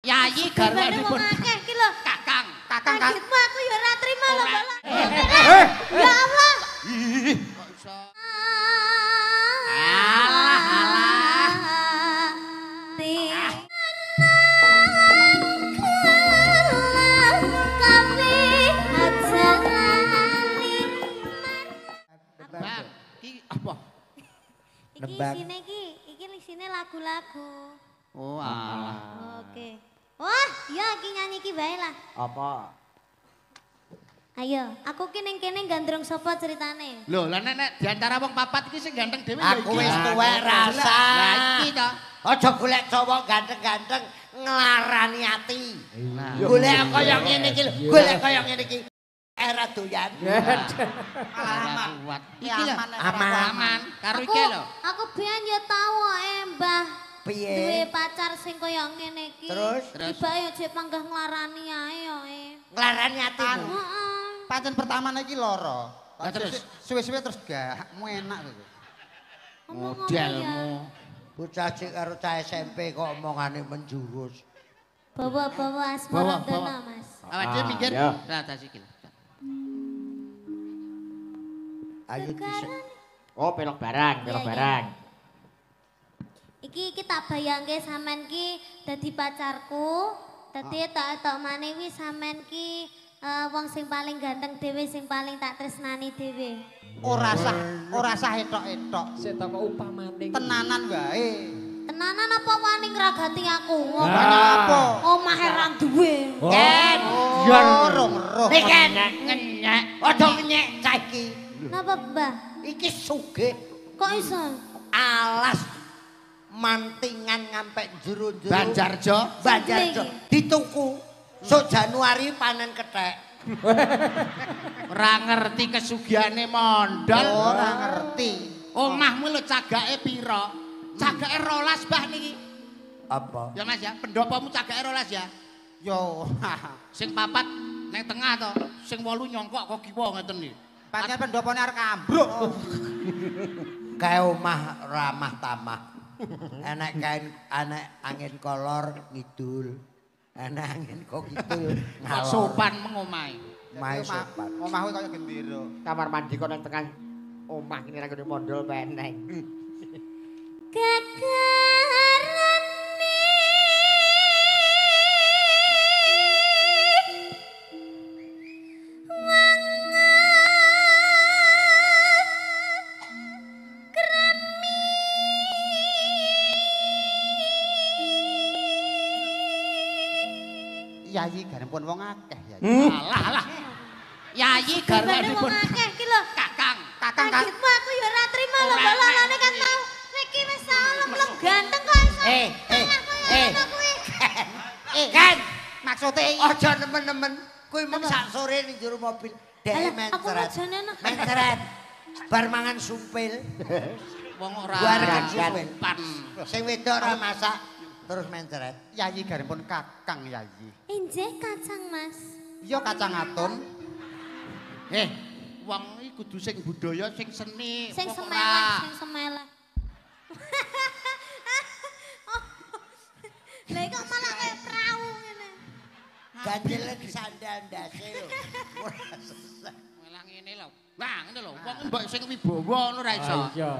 Yayi garwanipun akeh iki lho. Kakang. Kagetmu aku ya ora trima lho, Mbak. Ya Allah. Kok iso? Alah, alah. Bang, iki apa? Iki isine lagu-lagu. Oh, alah. Oke. Wah, ya iki nyanyi iki bae lah. Apa? Ayo, aku ki ning kene gandrung sapa ceritane? Lho, lah nek diantara wong papat iki sing ganteng dhewe Aku wis tuwek rasa. Lah iki to. Aja golek cowok ganteng-ganteng nglarani ati. Nah. Golek kaya ngene iki lho, golek kaya ngene iki. Era doyan. Aman. Kuat. Iki lho. Aman. Karo iki lho. Aku biyen ya tau Mbah. Piye? Duwe pacar sing kaya ngene iki. Terus? Tiba ya jek panggah nglarani ae yo. Nglarani atimu. Heeh. Pancen pertamane iki lara. Lah terus Suwe-suwe terus gakmu enak gitu. modelmu. Bocah cek karo cah SMP kok omongane menjurus. Bawa-bawa asmara dana, Mas. Awak dhewe minggir. ya. Lah tas iki. Ayo dhisik. Oh, pelok barang, pelok Iya, iya. barang. Iki tak bayangke sampean ki dadi pacarku. Dadi tak manewi sampean ki wong sing paling ganteng dhewe sing paling tak tresnani dhewe. Ora sah etok-etok. Sik tak kok upamane. Tenanan wae. Tenanan apa wani ngragati aku? Banyak apa? Omahe ra duwe. Ken. Oh, roh. Nek Ken ngenyek. Aja ngenyek cah iki. Napa, Mbah? Iki sugih. Kok iso? Alas mantingan ngampek jero-jero. Banjarjo. Banjarjo. Dituku. Sok Januari panen kethek. Ora ngerti kesugihane mondol. Ora ngerti. Omahmu lho cagake pira? Cagake 12 Mbah niki. Apa? Ya Mas ya, pendopomu cagake 12 ya. Yo, Sing papat neng tengah to, sing 8 nyongkok kok kiwa ngeten iki. pancen pendopone arek ambruk. Kae omah ramah tamah. Enek kain enek angin kolor ngidul. Enek angin kok kidul Kok ngalor. sopan mengomahe. Mae sopan. Omahku kaya gendera. Kamar mandi kok nang tengah omah kene ra kene mondol peneng. Kekarane Yayi garipun wong akeh ya. Alah alah. Yayi garwanipun wong akeh iki lho. Kakang. Kagetmu aku ya ora trima lho, Mbak. Lane kan tau. Niki wis salem ganteng kok iso. Kan Maksude aja nemen-nemen. Kuwi mung sak sore ning jero mobil. Dek Alah, aku mencret. rajane no. Mencret. Bar mangan sumpil. Wong ora Buaregan sumpil. pan. Sing wedok ora masak terus mencret. Yayi garipun Kakang Yayi. Injih kacang, Mas. Yo kacang atom. Wong iki kudu sing budaya, sing seni. Sing Kok semeleh, ora? sing semeleh. Lah kok malah kayak perahu ngene. Ganjele disandal ndase lho. Ora sesek. Malah ngene lho. Lah ngene lho, wong mbok sing wibawa ngono ora iso. Iya.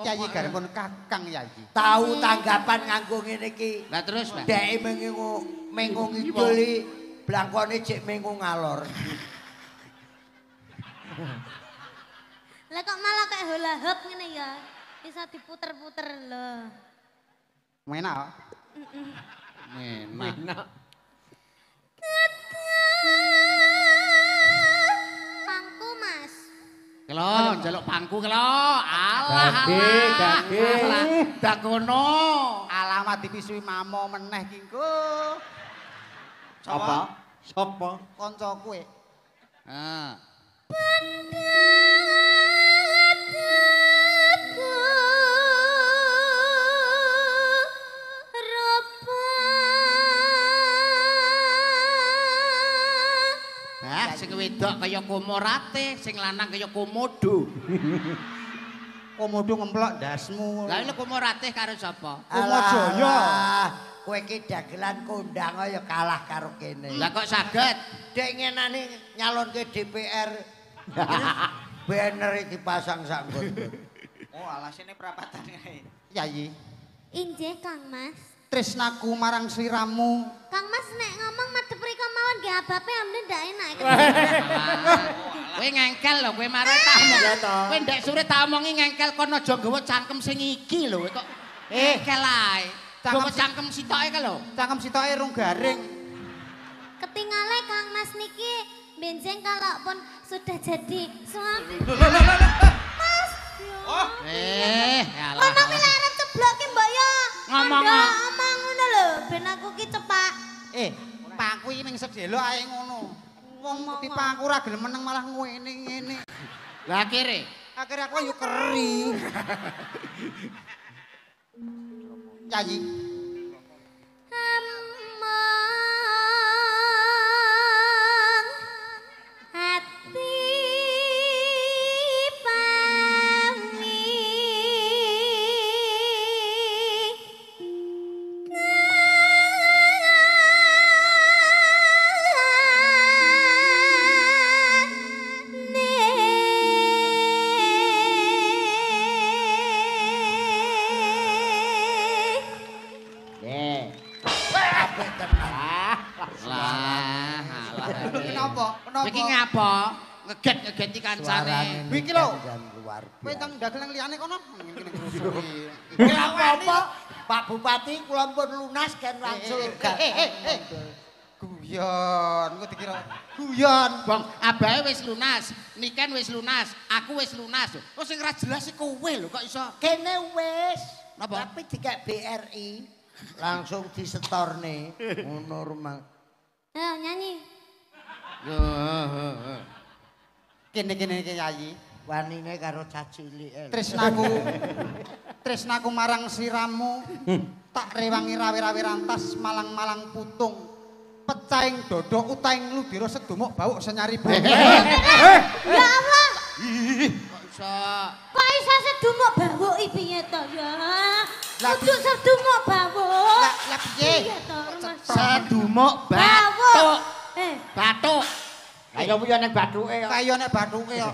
Yayi garipun Kakang Yayi. Tahu tanggapan nganggo ngene iki. Lah terus, Mbak. Dek mengung ngiduli blangkone cek mengung ngalor. Lah kok malah kayak hula hoop ngene ya. Bisa diputer-puter lho. Menak. Enak. Pangku, Mas. Kelo, njaluk pangku kelo. Alah. Gage. Alah, dak ngono. Alamat dipisui mamo meneh ki engko. Apa? Sopo? Kancaku e. Ah. Sing wedok kaya komorate, sing lanang kaya komodo. Komodo ngemplok ndasmu. Lah lha komorate karo sapa? Komojaya. kowe iki dagelan kondang ya kalah karo kene. Lah kok saged? Dek ngenani nyalonke DPR. Banner dipasang sak nggon. Oh, alasane perapatan kae. Yayi, Injih Kang Mas. tresnaku marang sliramu. Kang Mas nek ngomong madhep mriko mawon nggih abape amne ndak enak. Kowe ngengkel lho, kowe marah tak omong. Kowe ndek sore tak omongi ngengkel kono aja nggawa cangkem sing iki lho kok. Ngengkel ae. Nggawa cangkem sitoke ka lho. Cangkem sitoke rung garing. Ketingale Kang Mas niki benjing kalaupun sudah jadi suami. Mas. Oh. Alah. Ono ki lek arep ceblokke mbok ya. Ngomong. Ngomong ngono lho ben aku ki cepak. Paku iki ning sedelo ae ngono. Wong tipaku ora gelem meneng malah ngene. Lah akhire. Akhire aku yo keri. Yayi. Amang hati pami Kenapa? Iki ngapa? Ngeget-ngegeti kancane. Iki lho. Luar Kowe teng dagelan liyane kono. Ora apa-apa. Pak Bupati kula pun lunas kan langsung gak. Guyon, kok dikira guyon. Bang, abahe wis lunas, Niken wis lunas, aku wis lunas. Kok sing ra jelas iki kowe lho kok iso. Kene wis. Napa? Tapi dikek BRI langsung disetorne ngono rumah. Ayo nyanyi. Kene-kene iki Yayi. Wanine karo cacilik. Tresnaku marang sliramu tak rewangi rawe-rawe rantas malang-malang putung pecahing dodo utaing ludira sedumuk bau senyari bau. Ya Allah. Kok iso? Kok iso sedumuk bawuk piye to ya? Kudu sedumuk bawuk. Lah piye? Piye to, Mas? Sedumuk batuk. Batuk. Ayo piye nek bathuke kok. Kaya nek bathuke kok.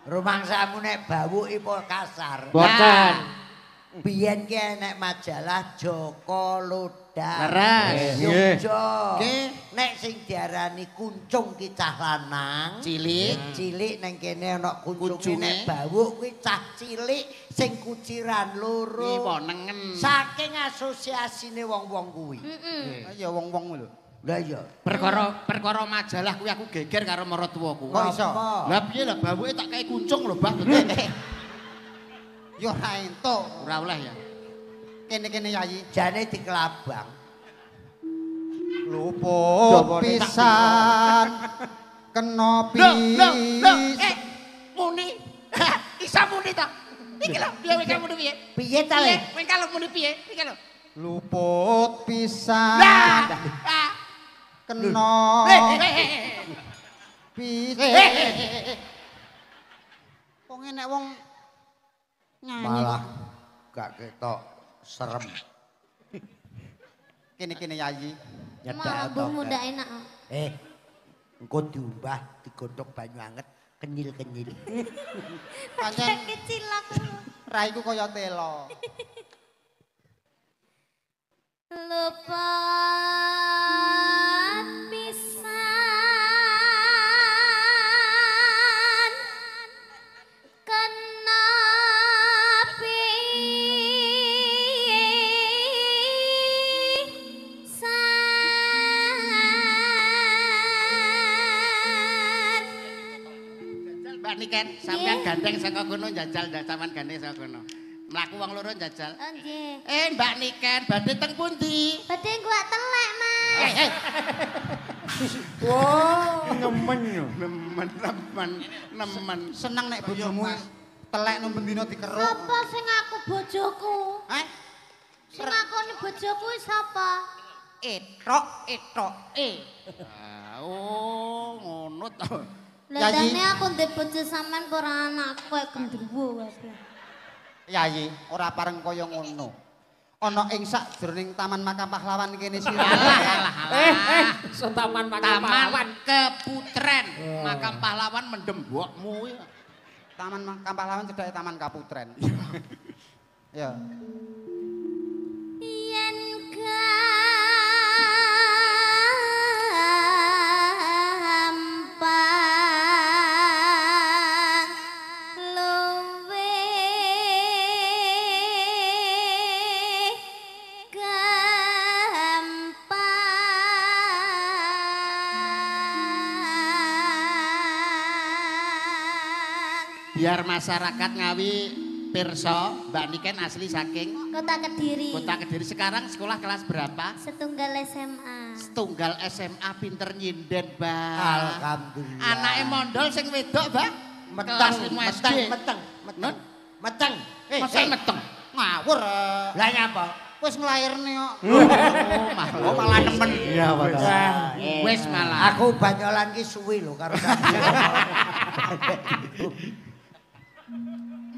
Rumangsamu nek bawuki po kasar. Boten. Biyen ki enek majalah Joko Lodan. Leres. Yogyo. Nggih. Nek sing diarani kuncung ki cah lanang, cilik neng kene ana kuncunge Kuncunge. nek bawuk kuwi cah cilik sing kuciran Iki loro. wonengen. Saking asosiasine wong-wong kuwi. Ya wong-wong lho. Lah iya. Perkara majalah kuwi aku geger karo maratuwaku. Kok iso? Lah piye lah bawuke tak kei kuncung lho, Mbah. Ya ora entuk. Ora oleh ya. Kene-kene Yayi. Jane dikelabang. Luput pisan kena Muni. Isa muni ta? Iki lho, piye kowe muni piye? Piye ta le? Kowe kalau muni piye? Iki lho. luput pisan Lah. kena pisan. Wong enek wong nyanyi Malah kok. gak ketok serem. Kene-kene Yayi. Malah bumbu ndak enak. Engko diumbah digodhog banyu anget kenyil-kenyil. Pancen Kecil aku. raiku kaya telo. Luput pisan kena pisan. Mbak Niken, sampean gandeng saka kono njajal ndak sampean gandeng saka kono. Mlaku wong loro njajal. Oh nggih. Mbak Niken, badhe teng pundi? Badhe gua telek, Mas. Wah, nemen yo. Nemen. Seneng nek bojomu telek nang bendina dikeruk. Sapa sing aku bojoku? Hah? Sing ngakoni bojoku sapa? Etrok. Oh, ngono to. Lah Yayi. dene aku ndek bojo sampean ora anakku kaya gendruwo wae. Yayi, ora pareng kaya ngono. ana ing sakjroning Taman Makam Pahlawan kene sira. So Taman Makam Pahlawan Keputren. Makam Pahlawan mendem mbokmu ya. Taman Makam Pahlawan cedhake Taman Kaputren. Ya. Yen gampang luwe gampang. Biar masyarakat Ngawi pirsa, Mbak Niken asli saking Kota Kediri. Kota Kediri. Sekarang sekolah kelas berapa? Setunggal SMA. Setunggal SMA pinter nyinden, Mbak. Alhamdulillah. Anake mondol sing wedok, Mbak. Kelas 5 SD. Meteng. Meteng. Masa meteng? Ngawur. Lah nyapa? Wis nglairne kok. Oh, malah nemen. Iya, Pak. Wis malah. Aku banyolan ki suwi lho karo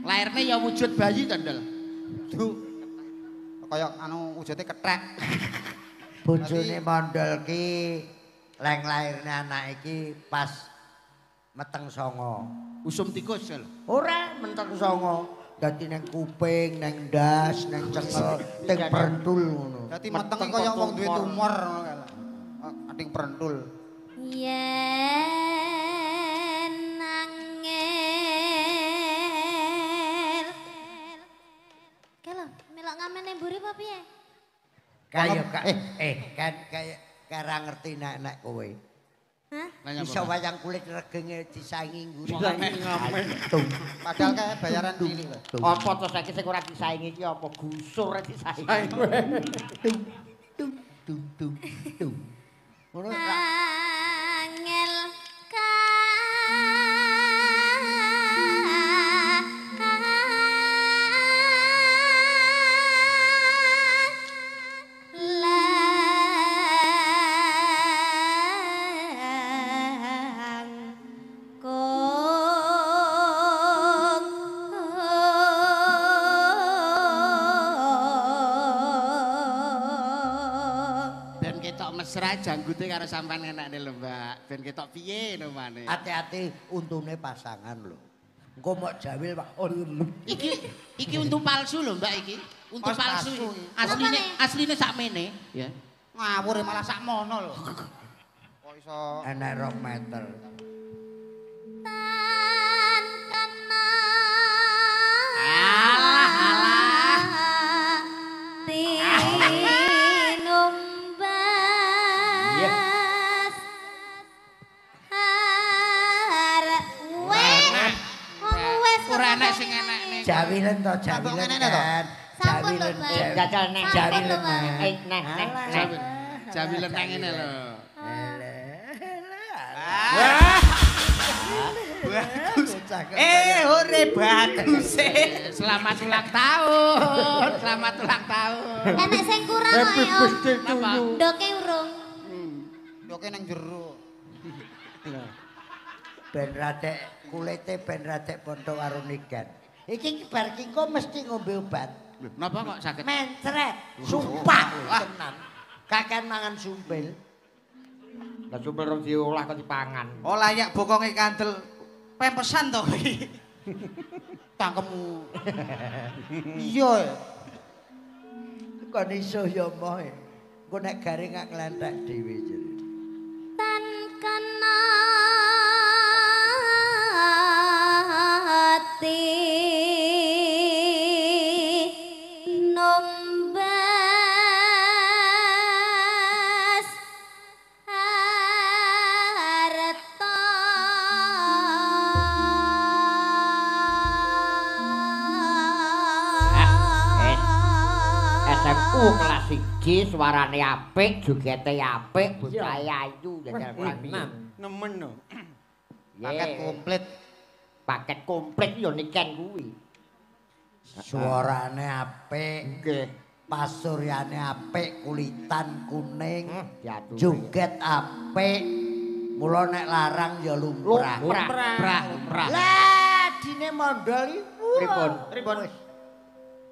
Lairnya ya wujud bayi kan, Del? Duh. Kaya anu wujude kethek. bojone mondol ki leng lairne anak iki pas meteng songo. Usum tikus, Del? Ora meteng songo. Dadi nang kuping, nang ndas, nang cengel, teng prentul ngono. Dadi meteng kaya wong duwe tumor ngono kae. Ating prentul. Yen nangel. Kalau melok ngamen nang mburi apa piye? Kaya kan kaya kara ngerti nek kowe. Hah? Iso wayang kulit regenge disaingi nguri. Padahal kae bayaran cilik lho. Apa to saiki sing ora disaingi iki apa gusur disaingi. Tung. Ngono Angel mesra janggute karo sampean enakne lho, Mbak. Ben ketok piye nomane. hati-hati untune pasangan lho. Engko mok jawil Pak. Iki untu palsu lho, Mbak iki. Untu palsu. Asline sakmene, ya. Ngawur malah sakmono lho. Kok iso Enek 2 meter. tan kena Alah. tinumbas arek wes Ora enek sing enekne. Jawilen to, jawilen kan. Sampun lho, Jawilen. Mbak. Jajal nek Jawilen. nek. Jawilen nang ngene lho. Hore bagus. Selamat ulang tahun. Selamat ulang tahun. Enek sing kurang wae, Om. Napa? Ndoke urung. ndoke nang jero. Ben radek kulite ben radek pontok karo nigan. Iki bar ki kok mesti ngombe obat. Napa kok sakit? Mencret. Sumpah tenan. Kaken mangan sumpil. Lah sumpel rong diolah kok dipangan. Oh layak bokonge kandel pempesan to iki. Tangkemmu. Iya. Kon iso ya moe. Engko nek garing gak nglentek dhewe jere. Tan kena ati nombas harta SMU kelas 1 suarane apik, jogete apik, bocah ayu jajal klambi. Nemen no. Paket komplit. Paket komplit ya niken kuwi. Suarane apik, Nggih. pasuryane apik, kulitan kuning, Diatur. joget apik. Mula nek larang ya lumrah. Lumrah. Lah dine mondol iku. Pripun? Pripun?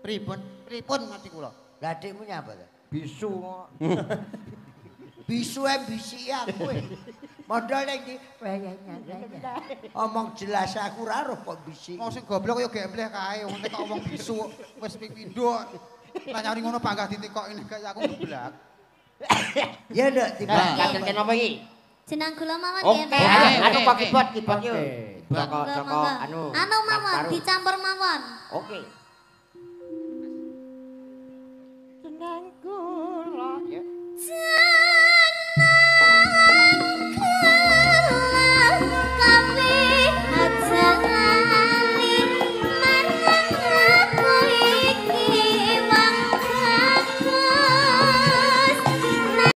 Pripun? Pripun ngerti kula? Lah adikmu nyapa ta? Bisu. Bisu ambisi aku. Modal iki omong jelas aku ora roh kok bisi. Wong sing goblok ya gembleh kae, wong nek kok omong bisu wis ping pindho. Lah nyari ngono bangga ditekoki nek aku geblak. Ya ndak tiba. Kadang kenapa iki? Jenang kula mawon Oke, nggih. anu kok kibot yo. Anu mawon dicampur mawon. Oke.